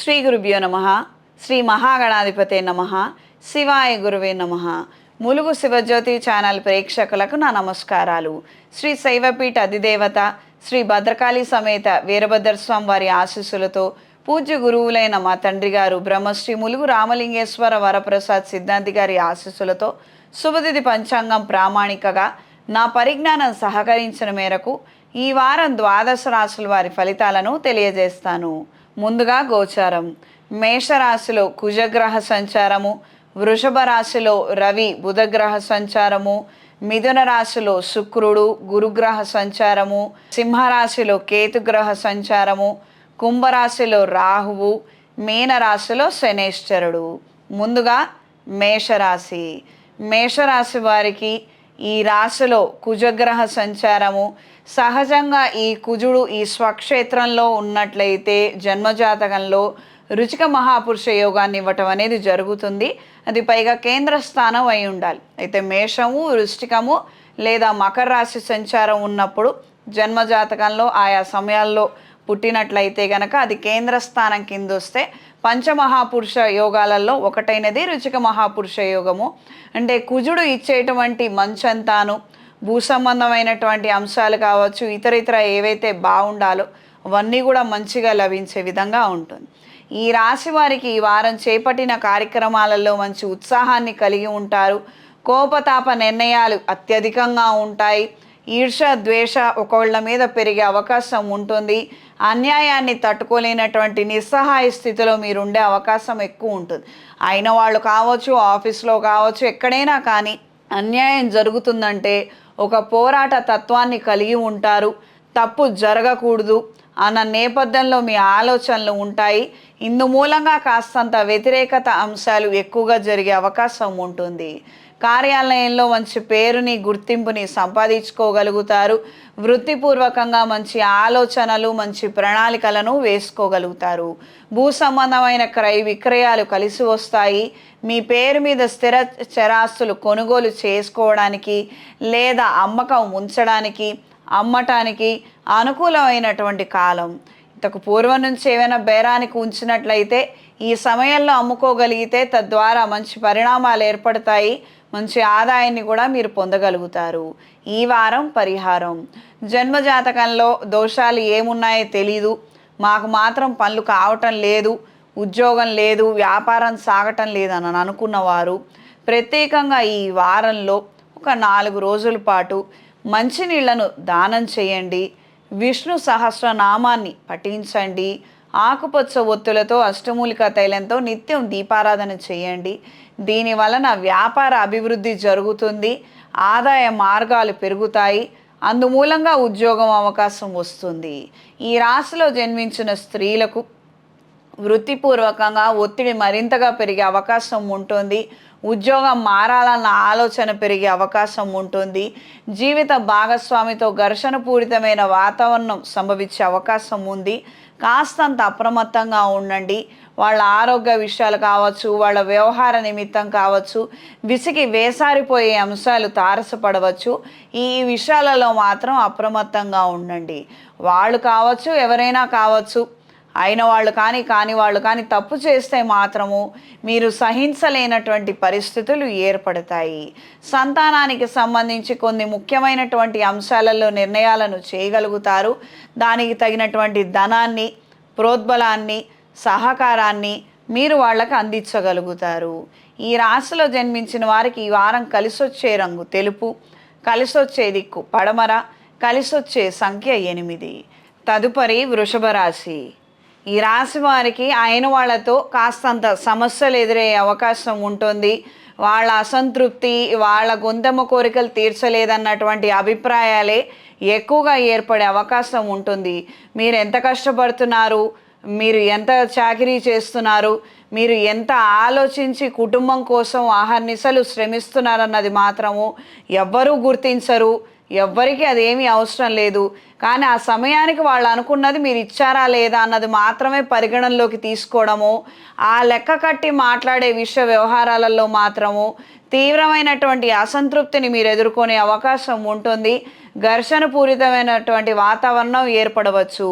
శ్రీ గురుభ్యో నమ. శ్రీ మహాగణాధిపతే నమ. శివాయ గురువే నమ. ములుగు శివజ్యోతి ఛానల్ ప్రేక్షకులకు నా నమస్కారాలు. శ్రీ శైవపీఠ అధిదేవత శ్రీ భద్రకాళి సమేత వీరభద్రస్వామి వారి ఆశీస్సులతో పూజ్య గురువులైన మా తండ్రి గారు బ్రహ్మశ్రీ ములుగు రామలింగేశ్వర వరప్రసాద్ సిద్ధాంతి గారి ఆశీస్సులతో శుభతిథి పంచాంగం ప్రామాణికగా నా పరిజ్ఞానం సహకరించిన మేరకు ఈ వారం ద్వాదశ రాశుల వారి ఫలితాలను తెలియజేస్తాను. ముందుగా గోచారం. మేషరాశిలో కుజగ్రహ సంచారము, వృషభ రాశిలో రవి బుధగ్రహ సంచారము, మిథున రాశిలో శుక్రుడు గురుగ్రహ సంచారము, సింహరాశిలో కేతుగ్రహ సంచారము, కుంభరాశిలో రాహువు, మీనరాశిలో శనేశ్వరుడు. ముందుగా మేషరాశి. మేషరాశి వారికి ఈ రాశిలో కుజగ్రహ సంచారము సహజంగా ఈ కుజుడు ఈ స్వక్షేత్రంలో ఉన్నట్లయితే జన్మజాతకంలో రుచిక మహాపురుష యోగాన్ని ఇవ్వటం అనేది జరుగుతుంది. అది పైగా కేంద్ర స్థానం అయి ఉండాలి. అయితే మేషము, వృశ్చికము లేదా మకర రాశి సంచారం ఉన్నప్పుడు జన్మజాతకంలో ఆయా సమయాల్లో పుట్టినట్లయితే గనక అది కేంద్ర స్థానం కింద వస్తే పంచమహాపురుష యోగాలలో ఒకటైనది రుచిక మహాపురుష యోగము. అంటే కుజుడు ఇచ్చేటువంటి మంచంతాను భూ సంబంధమైనటువంటి అంశాలు కావచ్చు, ఇతర ఏవైతే బాగుండాలో అవన్నీ కూడా మంచిగా లభించే విధంగా ఉంటుంది. ఈ రాశి వారికి ఈ వారం చేపట్టిన కార్యక్రమాలలో మంచి ఉత్సాహాన్ని కలిగి ఉంటారు. కోపతాప నిర్ణయాలు అత్యధికంగా ఉంటాయి. ఈర్ష ద్వేష ఒకళ్ళ మీద పెరిగే అవకాశం ఉంటుంది. అన్యాయాన్ని తట్టుకోలేనటువంటి నిస్సహాయ స్థితిలో మీరు ఉండే అవకాశం ఎక్కువ ఉంటుంది. అయిన వాళ్ళు కావచ్చు, ఆఫీస్లో కావచ్చు, ఎక్కడైనా కానీ అన్యాయం జరుగుతుందంటే ఒక పోరాట తత్వాన్ని కలిగి ఉంటారు. తప్పు జరగకూడదు అన్న నేపథ్యంలో మీ ఆలోచనలు ఉంటాయి. ఇందు మూలంగా కాస్తంత వ్యతిరేకత అంశాలు ఎక్కువగా జరిగే అవకాశం ఉంటుంది. కార్యాలయంలో మంచి పేరుని గుర్తింపుని సంపాదించుకోగలుగుతారు. వృత్తిపూర్వకంగా మంచి ఆలోచనలు మంచి ప్రణాళికలను వేసుకోగలుగుతారు. భూ సంబంధమైన క్రయ విక్రయాలు కలిసి వస్తాయి. మీ పేరు మీద స్థిర చరాస్తులు కొనుగోలు చేసుకోవడానికి లేదా అమ్మకం ఉంచడానికి అమ్మటానికి అనుకూలమైనటువంటి కాలం. ఇంతకు పూర్వం నుంచి ఏమైనా బేరానికి ఉంచినట్లయితే ఈ సమయంలో అమ్ముకోగలిగితే తద్వారా మంచి పరిణామాలు ఏర్పడతాయి. మంచి ఆదాయాన్ని కూడా మీరు పొందగలుగుతారు. ఈ వారం పరిహారం. జన్మజాతకంలో దోషాలు ఏమున్నాయో తెలీదు, మాకు మాత్రం పనులు కావటం లేదు, ఉద్యోగం లేదు, వ్యాపారం సాగటం లేదని అనుకున్నవారు ప్రత్యేకంగా ఈ వారంలో ఒక 4 రోజుల పాటు మంచినీళ్లను దానం చేయండి. విష్ణు సహస్రనామాన్ని పఠించండి. ఆకుపచ్చ ఒత్తులతో అష్టమూలిక తైలంతో నిత్యం దీపారాధన చేయండి. దీని వలన వ్యాపార అభివృద్ధి జరుగుతుంది. ఆదాయ మార్గాలు పెరుగుతాయి. అందుమూలంగా ఉద్యోగం అవకాశం వస్తుంది. ఈ రాశిలో జన్మించిన స్త్రీలకు వృత్తిపూర్వకంగా ఒత్తిడి మరింతగా పెరిగే అవకాశం ఉంటుంది. ఉద్యోగం మారాలన్న ఆలోచన పెరిగే అవకాశం ఉంటుంది. జీవిత భాగస్వామితో ఘర్షణపూరితమైన వాతావరణం సంభవించే అవకాశం ఉంది. కాస్తంత అప్రమత్తంగా ఉండండి. వాళ్ళ ఆరోగ్య విషయాలు కావచ్చు, వాళ్ళ వ్యవహార నిమిత్తం కావచ్చు, విసిగి వేసారిపోయే అంశాలు తారసపడవచ్చు. ఈ విషయాలలో మాత్రం అప్రమత్తంగా ఉండండి. వాళ్ళు కావచ్చు, ఎవరైనా కావచ్చు, అయిన వాళ్ళు కానీ కాని వాళ్ళు కానీ తప్పు చేస్తే మాత్రము మీరు సహించలేనటువంటి పరిస్థితులు ఏర్పడతాయి. సంతానానికి సంబంధించి కొన్ని ముఖ్యమైనటువంటి అంశాలలో నిర్ణయాలను చేయగలుగుతారు. దానికి తగినటువంటి ధనాన్ని, ప్రోద్బలాన్ని, సహకారాన్ని మీరు వాళ్ళకి అందించగలుగుతారు. ఈ రాశిలో జన్మించిన వారికి ఈ వారం కలిసొచ్చే రంగు తెలుపు, కలిసొచ్చే దిక్కు పడమర, కలిసొచ్చే సంఖ్య 8. తదుపరి వృషభ రాశి. ఈ రాశి వారికి అయిన వాళ్ళతో కాస్తంత సమస్యలు ఎదురయ్యే అవకాశం ఉంటుంది. వాళ్ళ అసంతృప్తి, వాళ్ళ గొంతెమ్మ కోరికలు తీర్చలేదన్నటువంటి అభిప్రాయాలే ఎక్కువగా ఏర్పడే అవకాశం ఉంటుంది. మీరు ఎంత కష్టపడుతున్నారు, మీరు ఎంత చాకరీ చేస్తున్నారు, మీరు ఎంత ఆలోచించి కుటుంబం కోసం ఆహర్నిశలు శ్రమిస్తున్నారన్నది మాత్రము ఎవ్వరూ గుర్తించరు. ఎవ్వరికి అదేమీ అవసరం లేదు. కానీ ఆ సమయానికి వాళ్ళు అనుకున్నది మీరు ఇచ్చారా లేదా అన్నది మాత్రమే పరిగణనలోకి తీసుకోవడము, ఆ లెక్క కట్టి మాట్లాడే విషయ వ్యవహారాలలో మాత్రము తీవ్రమైనటువంటి అసంతృప్తిని మీరు ఎదుర్కొనే అవకాశం ఉంటుంది. ఘర్షణ పూరితమైనటువంటి వాతావరణం ఏర్పడవచ్చు.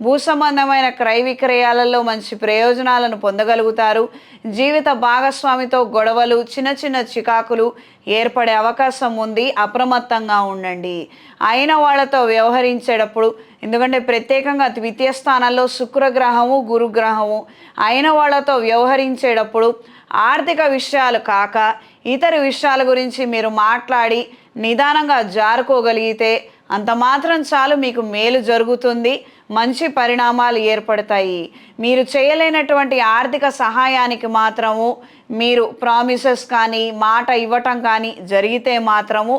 భూ సంబంధమైన క్రయ విక్రయాలలో మంచి ప్రయోజనాలను పొందగలుగుతారు. జీవిత భాగస్వామితో గొడవలు, చిన్న చిన్న చికాకులు ఏర్పడే అవకాశం ఉంది. అప్రమత్తంగా ఉండండి. అయిన వాళ్ళతో వ్యవహరించేటప్పుడు, ఎందుకంటే ప్రత్యేకంగా ద్వితీయ స్థానాల్లో శుక్రగ్రహము, గురుగ్రహము, అయిన వాళ్ళతో వ్యవహరించేటప్పుడు ఆర్థిక విషయాలు కాక ఇతర విషయాల గురించి మీరు మాట్లాడి నిదానంగా జారుకోగలిగితే అంత మాత్రం చాలు, మీకు మేలు జరుగుతుంది. మంచి పరిణామాలు ఏర్పడతాయి. మీరు చేయలేనటువంటి ఆర్థిక సహాయానికి మాత్రము మీరు ప్రామిసెస్ కానీ మాట ఇవ్వటం కానీ జరిగితే మాత్రము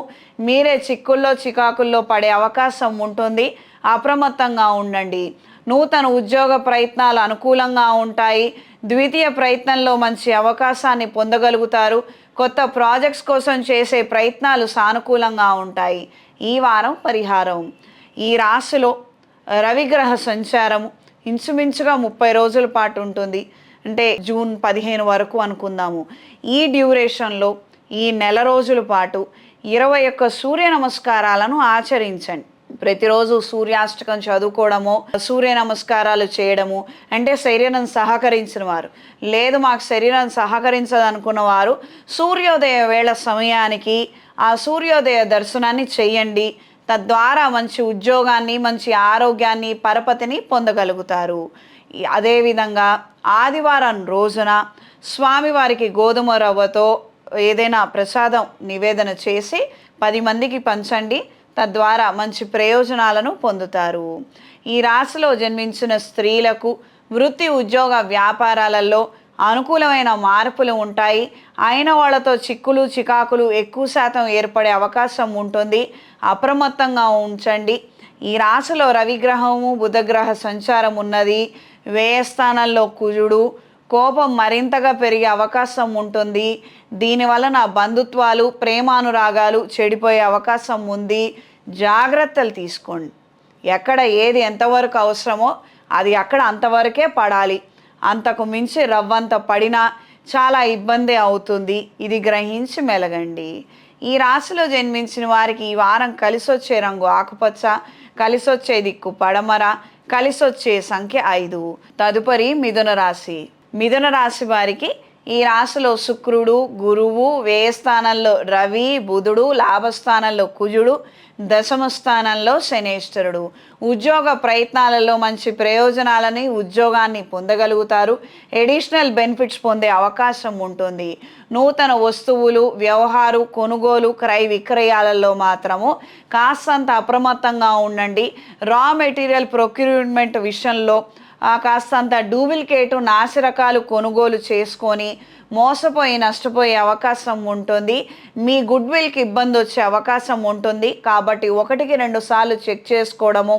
మీరే చిక్కుల్లో చికాకుల్లో పడే అవకాశం ఉంటుంది. అప్రమత్తంగా ఉండండి. నూతన ఉద్యోగ ప్రయత్నాలు అనుకూలంగా ఉంటాయి. ద్వితీయ ప్రయత్నంలో మంచి అవకాశాన్ని పొందగలుగుతారు. కొత్త ప్రాజెక్ట్స్ కోసం చేసే ప్రయత్నాలు సానుకూలంగా ఉంటాయి. ఈ వారం పరిహారం. ఈ రాశిలో రవిగ్రహ సంచారము ఇంచుమించుగా 30 రోజుల పాటు ఉంటుంది. అంటే జూన్ 15 వరకు అనుకుందాము. ఈ డ్యూరేషన్లో ఈ నెల రోజుల పాటు 21 సూర్య నమస్కారాలను ఆచరించండి. ప్రతిరోజు సూర్యాష్టకం చదువుకోవడము, సూర్య నమస్కారాలు చేయడము. అంటే శరీరం సహకరించిన వారు, లేదు మాకు శరీరం సహకరించదు అనుకున్న వారు సూర్యోదయ వేళ సమయానికి ఆ సూర్యోదయ దర్శనాన్ని చేయండి. తద్వారా మంచి ఉద్యోగాన్ని, మంచి ఆరోగ్యాన్ని, పరపతిని పొందగలుగుతారు. అదేవిధంగా ఆదివారం రోజున స్వామివారికి గోధుమ రవ్వతో ఏదైనా ప్రసాదం నివేదన చేసి 10 మందికి పంచండి. తద్వారా మంచి ప్రయోజనాలను పొందుతారు. ఈ రాశిలో జన్మించిన స్త్రీలకు వృత్తి, ఉద్యోగ, వ్యాపారాలలో అనుకూలమైన మార్పులు ఉంటాయి. అయిన వాళ్ళతో చిక్కులు చికాకులు ఎక్కువ శాతం ఏర్పడే అవకాశం ఉంటుంది. అప్రమత్తంగా ఉంచండి. ఈ రాశిలో రవిగ్రహము, బుధగ్రహ సంచారం ఉన్నది. వ్యయస్థానంలో కుజుడు, కోపం మరింతగా పెరిగే అవకాశం ఉంటుంది. దీనివలన బంధుత్వాలు, ప్రేమానురాగాలు చెడిపోయే అవకాశం ఉంది. జాగ్రత్తలు తీసుకోండి. ఎక్కడ ఏది ఎంతవరకు అవసరమో అది అక్కడ అంతవరకే పడాలి. అంతకు మించి రవ్వంత పడినా చాలా ఇబ్బంది అవుతుంది. ఇది గ్రహించి మెలగండి. ఈ రాశిలో జన్మించిన వారికి ఈ వారం కలిసొచ్చే రంగు ఆకుపచ్చ, కలిసొచ్చే దిక్కు పడమర, కలిసొచ్చే సంఖ్య 5. తదుపరి మిథున రాశి. మిథున రాశి వారికి ఈ రాశిలో శుక్రుడు, గురువు, వ్యయస్థానంలో రవి, బుధుడు, లాభస్థానంలో కుజుడు, దశమ స్థానంలో శనేశ్వరుడు. ఉద్యోగ ప్రయత్నాలలో మంచి ప్రయోజనాలని, ఉద్యోగాన్ని పొందగలుగుతారు. ఎడిషనల్ బెనిఫిట్స్ పొందే అవకాశం ఉంటుంది. నూతన వస్తువులు, వ్యవహారు, కొనుగోలు, క్రయ విక్రయాలలో మాత్రము కాస్తంత అప్రమత్తంగా ఉండండి. రా మెటీరియల్ ప్రొక్యూర్మెంట్ విషయంలో కాస్తంత డూప్లికేటు, నాసిరకాలు కొనుగోలు చేసుకొని మోసపోయి నష్టపోయే అవకాశం ఉంటుంది. మీ గుడ్ విల్కి ఇబ్బంది వచ్చే అవకాశం ఉంటుంది. కాబట్టి 1-2 సార్లు చెక్ చేసుకోవడము,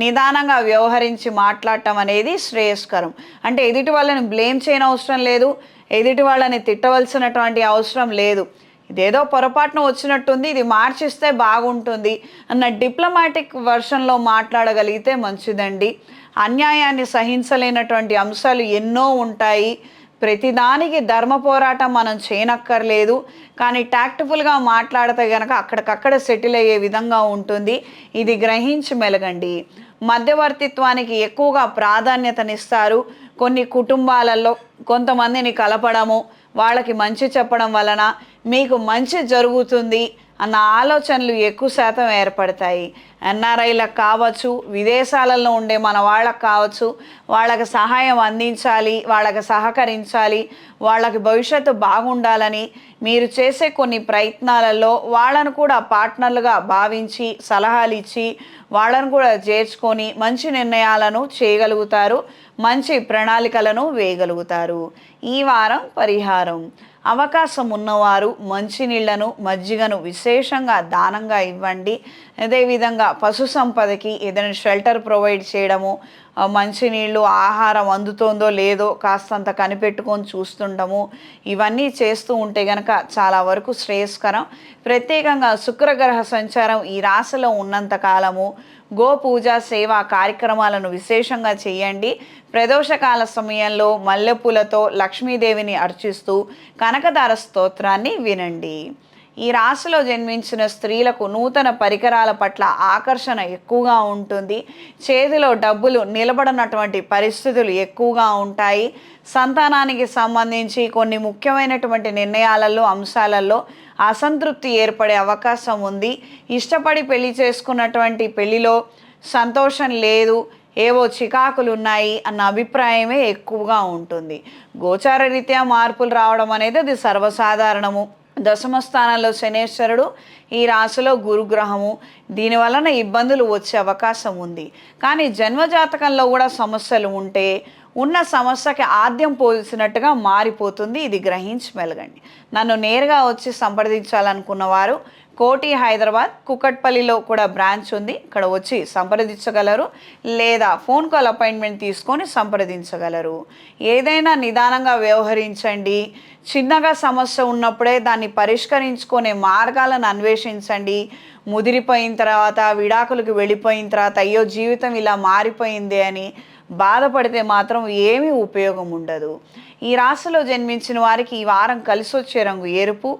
నిదానంగా వ్యవహరించి మాట్లాడటం అనేది శ్రేయస్కరం. అంటే ఎదుటి వాళ్ళని బ్లేమ్ చేయనవసరం లేదు, ఎదుటి వాళ్ళని తిట్టవలసినటువంటి అవసరం లేదు. ఇదేదో పొరపాటున వచ్చినట్టుంది, ఇది మార్చిస్తే బాగుంటుంది అన్న డిప్లొమాటిక్ వర్షన్లో మాట్లాడగలిగితే మంచిదండి. అన్యాయాన్ని సహించలేనటువంటి అంశాలు ఎన్నో ఉంటాయి. ప్రతిదానికి ధర్మ పోరాటం మనం చేయనక్కర్లేదు. కానీ టాక్ట్ఫుల్గా మాట్లాడితే కనుక అక్కడికక్కడ సెటిల్ అయ్యే విధంగా ఉంటుంది. ఇది గ్రహించి మెలగండి. మధ్యవర్తిత్వానికి ఎక్కువగా ప్రాధాన్యతనిస్తారు. కొన్ని కుటుంబాలలో కొంతమందిని కలపడము, వాళ్ళకి మంచి చెప్పడం వలన మీకు మంచి జరుగుతుంది అన్న ఆలోచనలు ఎక్కువ శాతం ఏర్పడతాయి. ఎన్ఆర్ఐలకు కావచ్చు, విదేశాలలో ఉండే మన వాళ్ళకు కావచ్చు, వాళ్ళకి సహాయం అందించాలి, వాళ్ళకి సహకరించాలి, వాళ్ళకి భవిష్యత్తు బాగుండాలని మీరు చేసే కొన్ని ప్రయత్నాలలో వాళ్ళను కూడా పార్ట్నర్లుగా భావించి సలహాలు ఇచ్చి వాళ్ళను కూడా చేర్చుకొని మంచి నిర్ణయాలను చేయగలుగుతారు. మంచి ప్రణాళికలను వేయగలుగుతారు. ఈ వారం పరిహారం. అవకాశం ఉన్నవారు మంచినీళ్లను, మజ్జిగను విశేషంగా దానంగా ఇవ్వండి. అదేవిధంగా పశు సంపదకి ఏదైనా షెల్టర్ ప్రొవైడ్ చేయడము, మంచినీళ్ళు, ఆహారం అందుతోందో లేదో కాస్తంత కనిపెట్టుకొని చూస్తుండము, ఇవన్నీ చేస్తూ ఉంటే గనక చాలా వరకు శ్రేయస్కరం. ప్రత్యేకంగా శుక్రగ్రహ సంచారం ఈ రాశిలో ఉన్నంత కాలము గోపూజ, సేవా కార్యక్రమాలను విశేషంగా చేయండి. ప్రదోషకాల సమయంలో మల్లెపూలతో లక్ష్మీదేవిని అర్చిస్తూ కనకదార స్తోత్రాన్ని వినండి. ఈ రాశిలో జన్మించిన స్త్రీలకు నూతన పరికరాల పట్ల ఆకర్షణ ఎక్కువగా ఉంటుంది. చేతిలో డబ్బులు నిలబడనటువంటి పరిస్థితులు ఎక్కువగా ఉంటాయి. సంతానానికి సంబంధించి కొన్ని ముఖ్యమైనటువంటి నిర్ణయాలలో అంశాలలో అసంతృప్తి ఏర్పడే అవకాశం ఉంది. ఇష్టపడి పెళ్లి చేసుకున్నటువంటి పెళ్లిలో సంతోషం లేదు, ఏవో చికాకులు ఉన్నాయి అన్న అభిప్రాయమే ఎక్కువగా ఉంటుంది. గోచార రీత్యా మార్పులు రావడం అనేది అది సర్వసాధారణము. దశమ స్థానంలో శనేశ్వరుడు, ఈ రాశిలో గురుగ్రహము. దీనివలన ఇబ్బందులు వచ్చే అవకాశం ఉంది. కానీ జన్మజాతకంలో కూడా సమస్యలు ఉంటే ఉన్న సమస్యకి ఆద్యం పోల్చినట్టుగా మారిపోతుంది. ఇది గ్రహించి మెలగండి. నన్ను నేరుగా వచ్చి సంప్రదించాలనుకున్న వారు కోటి, హైదరాబాద్, కుకట్పల్లిలో కూడా బ్రాంచ్ ఉంది. ఇక్కడ వచ్చి సంప్రదించగలరు, లేదా ఫోన్ కాల్ అపాయింట్మెంట్ తీసుకొని సంప్రదించగలరు. ఏదైనా నిదానంగా వ్యవహరించండి. చిన్నగా సమస్య ఉన్నప్పుడే దాన్ని పరిష్కరించుకునే మార్గాలను అన్వేషించండి. ముదిరిపోయిన తర్వాత, విడాకులకు వెళ్ళిపోయిన తర్వాత అయ్యో జీవితం ఇలా మారిపోయింది అని బాధపడితే మాత్రం ఏమీ ఉపయోగం ఉండదు. ఈ రాశిలో జన్మించిన వారికి ఈ వారం కలిసొచ్చే రంగు ఎరుపు,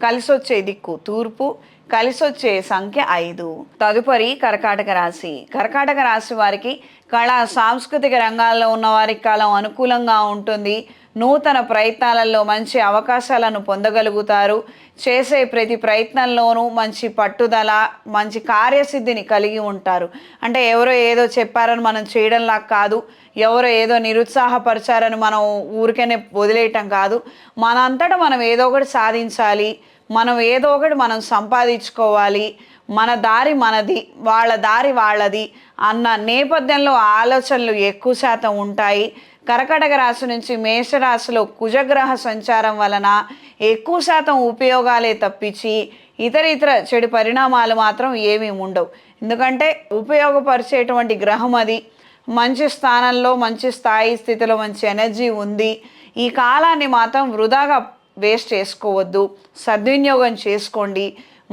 కలిసొచ్చే దిక్కు తూర్పు, కలిసొచ్చే సంఖ్య 5. తదుపరి కర్కాటక రాశి. కర్కాటక రాశి వారికి కళా సాంస్కృతిక రంగాల్లో ఉన్న వారికి కాలం అనుకూలంగా ఉంటుంది. నూతన ప్రయత్నాలలో మంచి అవకాశాలను పొందగలుగుతారు. చేసే ప్రతి ప్రయత్నంలోనూ మంచి పట్టుదల, మంచి కార్యసిద్ధిని కలిగి ఉంటారు. అంటే ఎవరో ఏదో చెప్పారని మనం చేయడంలా కాదు, ఎవరో ఏదో నిరుత్సాహపరిచారని మనం ఊరికనే వదిలేయటం కాదు. మనంతటా మనం ఏదో ఒకటి సాధించాలి, మనం ఏదో ఒకటి మనం సంపాదించుకోవాలి, మన దారి మనది, వాళ్ళ దారి వాళ్ళది అన్న నేపథ్యంలో ఆలోచనలు ఎక్కువ శాతం ఉంటాయి. కర్కాటక రాశి నుంచి మేషరాశిలో కుజగ్రహ సంచారం వలన ఎక్కువ శాతం ఉపయోగాలే తప్పించి ఇతర చెడు పరిణామాలు మాత్రం ఏమీ ఉండవు. ఎందుకంటే ఉపయోగపరిచేటువంటి గ్రహం అది. మంచి స్థానంలో, మంచి స్థాయి స్థితిలో మంచి ఎనర్జీ ఉంది. ఈ కాలాన్ని మాత్రం వృధాగా వేస్ట్ చేసుకోవద్దు, సద్వినియోగం చేసుకోండి.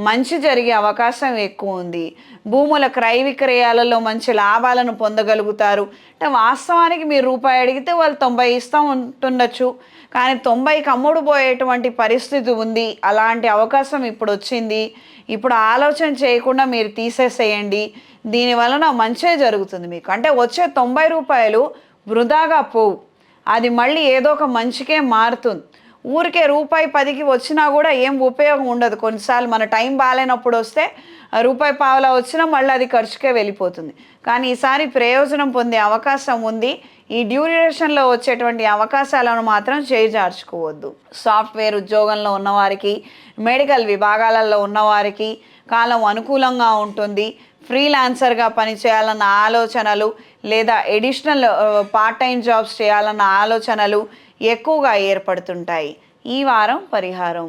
మంచి జరిగే అవకాశం ఎక్కువ ఉంది. భూముల క్రయ విక్రయాలలో మంచి లాభాలను పొందగలుగుతారు. అంటే వాస్తవానికి మీరు రూపాయి అడిగితే వాళ్ళు 90 ఇస్తూ ఉంటుండొచ్చు, కానీ 90కి అమ్ముడు పోయేటువంటి పరిస్థితి ఉంది. అలాంటి అవకాశం ఇప్పుడు వచ్చింది. ఇప్పుడు ఆలోచన చేయకుండా మీరు తీసేసేయండి. దీనివలన మంచే జరుగుతుంది మీకు. అంటే వచ్చే 90 రూపాయలు వృధాగా పోవు, అది మళ్ళీ ఏదో ఒక మంచికే మారుతుంది. ఊరికే రూపాయి 10కి వచ్చినా కూడా ఏం ఉపయోగం ఉండదు. కొన్నిసార్లు మన టైం బాగాలేనప్పుడు వస్తే రూపాయి పావలా వచ్చినా మళ్ళీ అది ఖర్చుకే వెళ్ళిపోతుంది. కానీ ఈసారి ప్రయోజనం పొందే అవకాశం ఉంది. ఈ డ్యూరేషన్లో వచ్చేటువంటి అవకాశాలను మాత్రం చేజార్చుకోవద్దు. సాఫ్ట్వేర్ ఉద్యోగంలో ఉన్నవారికి, మెడికల్ విభాగాలలో ఉన్నవారికి కాలం అనుకూలంగా ఉంటుంది. ఫ్రీలాన్సర్గా పనిచేయాలన్న ఆలోచనలు, లేదా ఎడిషనల్ పార్ట్ టైం జాబ్స్ చేయాలన్న ఆలోచనలు ఎక్కువగా ఏర్పడుతుంటాయి. ఈ వారం పరిహారం: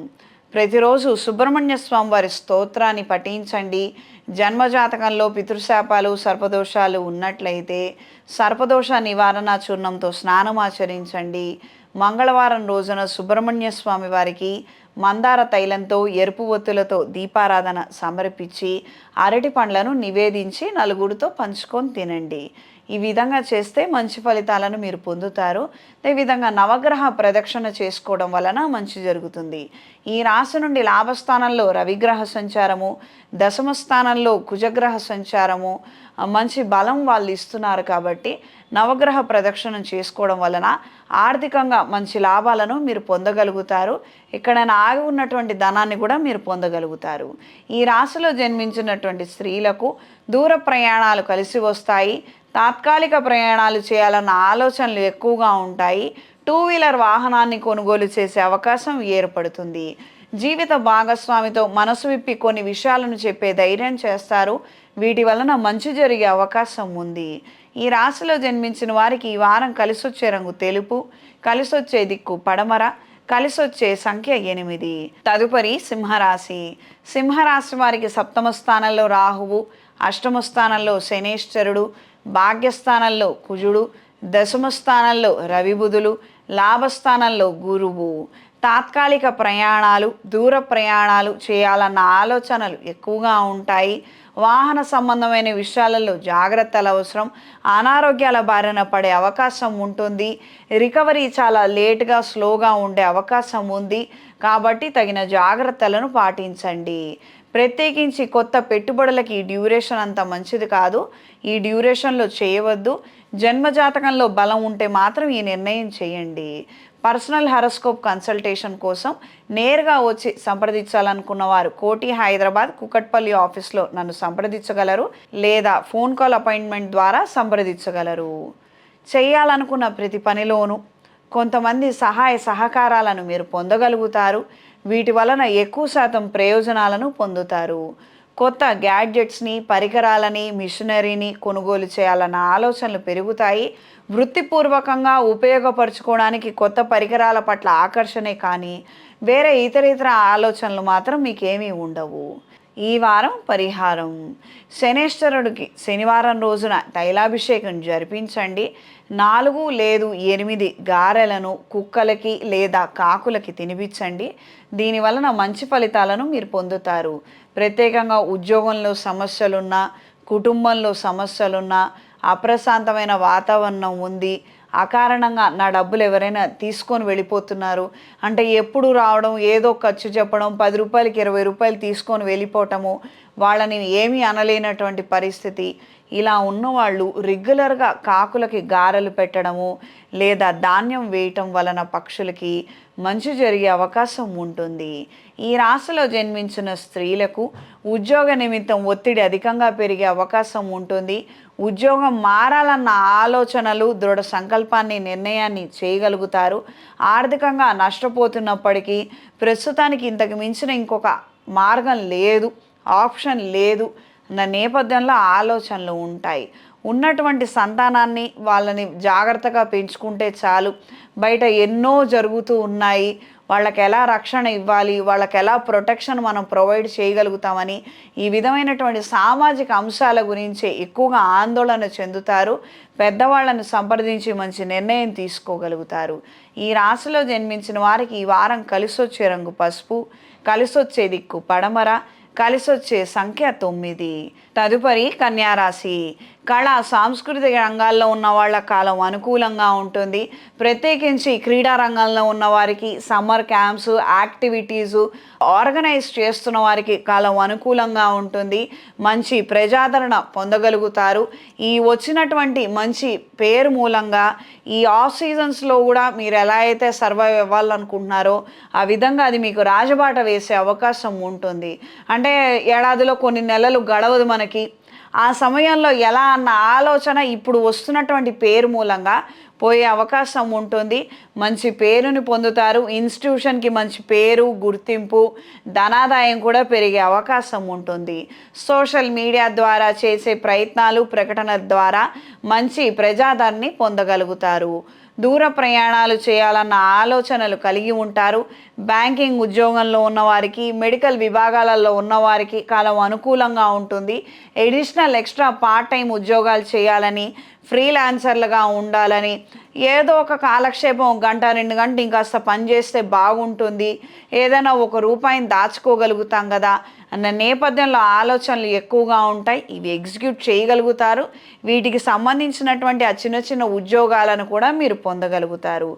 ప్రతిరోజు సుబ్రహ్మణ్య స్వామి వారి స్తోత్రాన్ని పఠించండి. జన్మజాతకంలో పితృశాపాలు, సర్పదోషాలు ఉన్నట్లయితే సర్పదోష నివారణ చూర్ణంతో స్నానం ఆచరించండి. మంగళవారం రోజున సుబ్రహ్మణ్య స్వామి వారికి మందార తైలంతో, ఎరుపు ఒత్తులతో దీపారాధన సమర్పించి అరటి పండ్లను నివేదించి నలుగురితో పంచుకొని తినండి. ఈ విధంగా చేస్తే మంచి ఫలితాలను మీరు పొందుతారు. అదేవిధంగా నవగ్రహ ప్రదక్షిణ చేసుకోవడం వలన మంచి జరుగుతుంది. ఈ రాశి నుండి లాభస్థానంలో రవిగ్రహ సంచారము, దశమ స్థానంలో కుజగ్రహ సంచారము మంచి బలం వాళ్ళు ఇస్తున్నారు. కాబట్టి నవగ్రహ ప్రదక్షిణం చేసుకోవడం వలన ఆర్థికంగా మంచి లాభాలను మీరు పొందగలుగుతారు. ఎక్కడైనా ఆగి ఉన్నటువంటి ధనాన్ని కూడా మీరు పొందగలుగుతారు. ఈ రాశిలో జన్మించినటువంటి స్త్రీలకు దూర ప్రయాణాలు కలిసి వస్తాయి. తాత్కాలిక ప్రయాణాలు చేయాలన్న ఆలోచనలు ఎక్కువగా ఉంటాయి. 2 వీలర్ వాహనాన్ని కొనుగోలు చేసే అవకాశం ఏర్పడుతుంది. జీవిత భాగస్వామితో మనసు విప్పి కొన్ని విషయాలను చెప్పే ధైర్యం చేస్తారు. వీటి వలన మంచి జరిగే అవకాశం ఉంది. ఈ రాశిలో జన్మించిన వారికి ఈ వారం కలిసొచ్చే రంగు తెలుపు, కలిసొచ్చే దిక్కు పడమర, కలిసొచ్చే సంఖ్య 8. తదుపరి సింహరాశి. సింహరాశి వారికి 7వ స్థానంలో రాహువు, 8వ స్థానంలో శనేశ్వరుడు, భాగ్యస్థానంలో కుజుడు, దశమ స్థానంలో రవి బుధులు, లాభస్థానంలో గురువు. తాత్కాలిక ప్రయాణాలు, దూర ప్రయాణాలు చేయాలన్న ఆలోచనలు ఎక్కువగా ఉంటాయి. వాహన సంబంధమైన విషయాలలో జాగ్రత్తలు అవసరం. అనారోగ్యాల బారిన పడే అవకాశం ఉంటుంది. రికవరీ చాలా లేట్గా, స్లోగా ఉండే అవకాశం ఉంది. కాబట్టి తగిన జాగ్రత్తలను పాటించండి. ప్రత్యేకించి కొత్త పెట్టుబడులకి ఈ డ్యూరేషన్ అంత మంచిది కాదు. ఈ డ్యూరేషన్లో చేయవద్దు. జన్మజాతకంలో బలం ఉంటే మాత్రం ఈ నిర్ణయం చేయండి. పర్సనల్ హారోస్కోప్ కన్సల్టేషన్ కోసం నేరుగా వచ్చి సంప్రదించాలనుకున్న వారు కోటి హైదరాబాద్ కుకట్పల్లి ఆఫీస్లో నన్ను సంప్రదించగలరు, లేదా ఫోన్ కాల్ అపాయింట్మెంట్ ద్వారా సంప్రదించగలరు. చేయాలనుకున్న ప్రతి పనిలోనూ కొంతమంది సహాయ సహకారాలను మీరు పొందగలుగుతారు. వీటి వలన ఎక్కువ శాతం ప్రయోజనాలను పొందుతారు. కొత్త గ్యాడ్జెట్స్ని, పరికరాలని, మిషనరీని కొనుగోలు చేయాలన్న ఆలోచనలు పెరుగుతాయి. వృత్తిపూర్వకంగా ఉపయోగపరచుకోవడానికి కొత్త పరికరాల పట్ల ఆకర్షణే కానీ వేరే ఇతర ఆలోచనలు మాత్రం మీకేమీ ఉండవు. ఈ వారం పరిహారం: శనేశ్వరుడికి శనివారం రోజున తైలాభిషేకం జరిపించండి. 4 లేదా 8 గారెలను కుక్కలకి లేదా కాకులకి తినిపించండి. దీనివలన మంచి ఫలితాలను మీరు పొందుతారు. ప్రత్యేకంగా ఉద్యోగంలో సమస్యలున్నా, కుటుంబంలో సమస్యలున్నా, అప్రశాంతమైన వాతావరణం ఉంది, అకారణంగా నా డబ్బులు ఎవరైనా తీసుకొని వెళ్ళిపోతున్నారు అంటే ఎప్పుడు రావడం, ఏదో ఖర్చు చెప్పడం, 10 రూపాయలకి 20 రూపాయలు తీసుకొని వెళ్ళిపోవటము, వాళ్ళని ఏమీ అనలేనటువంటి పరిస్థితి, ఇలా ఉన్నవాళ్ళు రెగ్యులర్గా కాకులకి గారెలు పెట్టడము లేదా ధాన్యం వేయటం వలన పక్షులకి మంచి జరిగే అవకాశం ఉంటుంది. ఈ రాశిలో జన్మించిన స్త్రీలకు ఉద్యోగ నిమిత్తం ఒత్తిడి అధికంగా పెరిగే అవకాశం ఉంటుంది. ఉద్యోగం మారాలన్న ఆలోచనలు, దృఢ సంకల్పాన్ని, నిర్ణయాన్ని చేయగలుగుతారు. ఆర్థికంగా నష్టపోతున్నప్పటికీ ప్రస్తుతానికి ఇంతకు మించిన ఇంకొక మార్గం లేదు, ఆప్షన్ లేదు అన్న నేపథ్యంలో ఆలోచనలు ఉంటాయి. ఉన్నటువంటి సంతానాన్ని, వాళ్ళని జాగ్రత్తగా పెంచుకుంటే చాలు. బయట ఎన్నో జరుగుతూ ఉన్నాయి, వాళ్ళకి ఎలా రక్షణ ఇవ్వాలి, వాళ్ళకి ఎలా ప్రొటెక్షన్ మనం ప్రొవైడ్ చేయగలుగుతామని ఈ విధమైనటువంటి సామాజిక అంశాల గురించి ఎక్కువగా ఆందోళన చెందుతారు. పెద్దవాళ్ళని సంప్రదించి మంచి నిర్ణయం తీసుకోగలుగుతారు. ఈ రాశిలో జన్మించిన వారికి ఈ వారం కలిసొచ్చే రంగు పసుపు, కలిసొచ్చే దిక్కు పడమర, కలిసొచ్చే సంఖ్య 9. తదుపరి కన్యారాశి. కళా సాంస్కృతిక రంగాల్లో ఉన్న వాళ్ళ కాలం అనుకూలంగా ఉంటుంది. ప్రత్యేకించి క్రీడా రంగంలో ఉన్న వారికి సమ్మర్ క్యాంప్స్, యాక్టివిటీసు ఆర్గనైజ్ చేస్తున్న వారికి కాలం అనుకూలంగా ఉంటుంది. మంచి ప్రజాదరణ పొందగలుగుతారు. ఈ వచ్చినటువంటి మంచి పేరు మూలంగా ఈ ఆఫ్ సీజన్స్లో కూడా మీరు ఎలా అయితే సర్వైవ్ అవ్వాలనుకుంటున్నారో ఆ విధంగా అది మీకు రాజబాట వేసే అవకాశం ఉంటుంది. అంటే ఏడాదిలో కొన్ని నెలలు గడవదు మనకి. ఆ సమయంలో ఎలా అన్న ఆలోచన ఇప్పుడు వస్తున్నటువంటి పేరు మూలంగా పోయే అవకాశం ఉంటుంది. మంచి పేరుని పొందుతారు. ఇన్స్టిట్యూషన్కి మంచి పేరు, గుర్తింపు, ధనాదాయం కూడా పెరిగే అవకాశం ఉంటుంది. సోషల్ మీడియా ద్వారా చేసే ప్రయత్నాలు, ప్రకటనల ద్వారా మంచి ప్రజాదరణని పొందగలుగుతారు. దూర ప్రయాణాలు చేయాలన్న ఆలోచనలు కలిగి ఉంటారు. బ్యాంకింగ్ ఉద్యోగంలో ఉన్నవారికి, మెడికల్ విభాగాలలో ఉన్నవారికి కాలం అనుకూలంగా ఉంటుంది. ఎడిషనల్ ఎక్స్ట్రా పార్ట్ టైం ఉద్యోగాలు చేయాలని, ఫ్రీలాన్సర్లుగా ఉండాలని, ఏదో ఒక కాలక్షేపం 1-2 గంటలు ఇంకాస్త పని చేస్తే బాగుంటుంది, ఏదైనా ఒక రూపాయిని దాచుకోగలుగుతాం కదా అన్న నేపథ్యంలో ఆలోచనలు ఎక్కువగా ఉంటాయి. ఇవి ఎగ్జిక్యూట్ చేయగలుగుతారు. వీటికి సంబంధించినటువంటి ఆ చిన్న ఉద్యోగాలను కూడా మీరు పొందగలుగుతారు.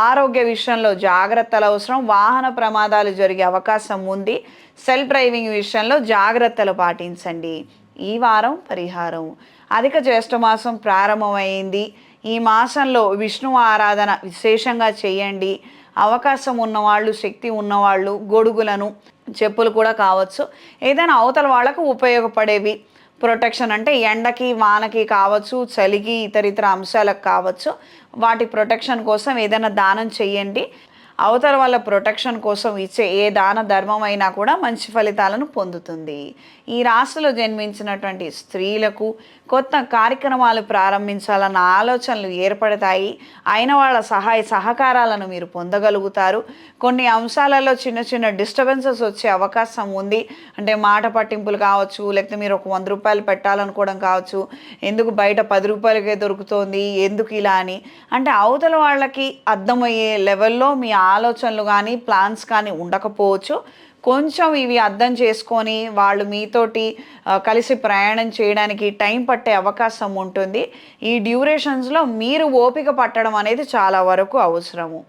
ఆరోగ్య విషయంలో జాగ్రత్తలు అవసరం. వాహన ప్రమాదాలు జరిగే అవకాశం ఉంది. సెల్ఫ్ డ్రైవింగ్ విషయంలో జాగ్రత్తలు పాటించండి. ఈ వారం పరిహారం: అధిక జ్యేష్ఠమాసం ప్రారంభమైంది. ఈ మాసంలో విష్ణు ఆరాధన విశేషంగా చేయండి. అవకాశం ఉన్నవాళ్ళు, శక్తి ఉన్నవాళ్ళు గొడుగులను, చెప్పులు కూడా కావచ్చు, ఏదైనా అవతల వాళ్ళకు ఉపయోగపడేవి, ప్రొటెక్షన్ అంటే ఎండకి, వానకి కావచ్చు, చలికి, ఇతర అంశాలకు కావచ్చు, వాటి ప్రొటెక్షన్ కోసం ఏదైనా దానం చేయండి. అవతల వాళ్ళ ప్రొటెక్షన్ కోసం ఇచ్చే ఏ దాన ధర్మం అయినా కూడా మంచి ఫలితాలను పొందుతుంది. ఈ రాశిలో జన్మించినటువంటి స్త్రీలకు కొత్త కార్యక్రమాలు ప్రారంభించాలన్న ఆలోచనలు ఏర్పడతాయి. అయిన వాళ్ళ సహాయ సహకారాలను మీరు పొందగలుగుతారు. కొన్ని అంశాలలో చిన్న డిస్టర్బెన్సెస్ వచ్చే అవకాశం ఉంది. అంటే మాట పట్టింపులు కావచ్చు, లేకపోతే మీరు ఒక 100 రూపాయలు పెట్టాలనుకోవడం కావచ్చు, ఎందుకు బయట 10 రూపాయలకే దొరుకుతోంది, ఎందుకు ఇలా అని, అంటే అవతల వాళ్ళకి అర్థమయ్యే లెవెల్లో మీ ఆలోచనలు కానీ ప్లాన్స్ కానీ ఉండకపోవచ్చు. కొంచెం ఇవి అర్థం చేసుకొని వాళ్ళు మీతోటి కలిసి ప్రయాణం చేయడానికి టైం పట్టే అవకాశం ఉంటుంది. ఈ డ్యూరేషన్స్‌లో మీరు ఓపిక పట్టడం అనేది చాలా వరకు అవసరము.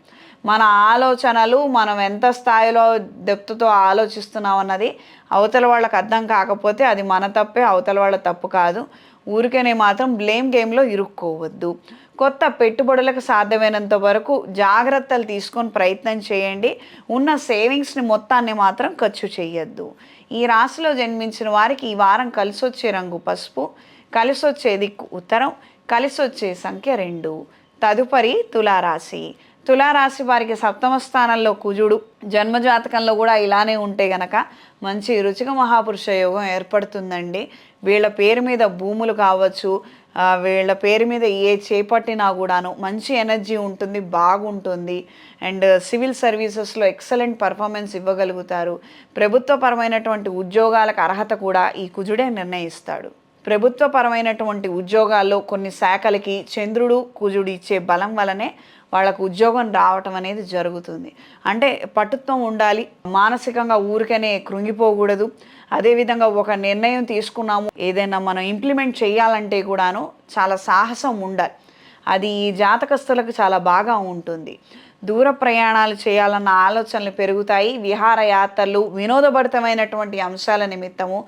మన ఆలోచనలు మనం ఎంత స్థాయిలో డెప్త్‌తో ఆలోచిస్తున్నాం అన్నది అవతల వాళ్ళకి అర్థం కాకపోతే అది మన తప్పే, అవతల వాళ్ళ తప్పు కాదు. ఊరికనే మాత్రం బ్లేమ్ గేమ్‌లో ఇరుక్కోవద్దు. కొత్త పెట్టుబడులకు సాధ్యమైనంత వరకు జాగ్రత్తలు తీసుకొని ప్రయత్నం చేయండి. ఉన్న సేవింగ్స్‌ని మొత్తాన్ని మాత్రం ఖర్చు చేయొద్దు. ఈ రాశిలో జన్మించిన వారికి ఈ వారం కలిసొచ్చే రంగు పసుపు, కలిసొచ్చే దిక్కు ఉత్తరం, కలిసొచ్చే సంఖ్య 2. తదుపరి తులారాశి. తులారాశి వారికి సప్తమ స్థానంలో కుజుడు, జన్మజాతకంలో కూడా ఇలానే ఉంటే గనక మంచి రుచిక మహాపురుష యోగం ఏర్పడుతుందండి. వీళ్ళ పేరు మీద భూములు కావచ్చు, వీళ్ళ పేరు మీద ఏ చేపట్టినా కూడాను మంచి ఎనర్జీ ఉంటుంది, బాగుంటుంది. అండ్ సివిల్ సర్వీసెస్లో ఎక్సలెంట్ పర్ఫార్మెన్స్ ఇవ్వగలుగుతారు. ప్రభుత్వపరమైనటువంటి ఉద్యోగాలకు అర్హత కూడా ఈ కుజుడే నిర్ణయిస్తాడు. ప్రభుత్వపరమైనటువంటి ఉద్యోగాల్లో కొన్ని శాఖలకి చంద్రుడు కుజుడు ఇచ్చే బలం వలనే వాళ్ళకు ఉద్యోగం రావటం అనేది జరుగుతుంది. అంటే పటుత్వం ఉండాలి, మానసికంగా ఊరికనే కృంగిపోకూడదు. అదేవిధంగా ఒక నిర్ణయం తీసుకున్నాము, ఏదైనా మనం ఇంప్లిమెంట్ చేయాలంటే కూడాను చాలా సాహసం ఉండాలి. అది ఈ జాతకస్తులకు చాలా బాగా ఉంటుంది. దూర ప్రయాణాలు చేయాలన్న ఆలోచనలు పెరుగుతాయి. విహారయాత్రలు, వినోదభరితమైనటువంటి అంశాల నిమిత్తము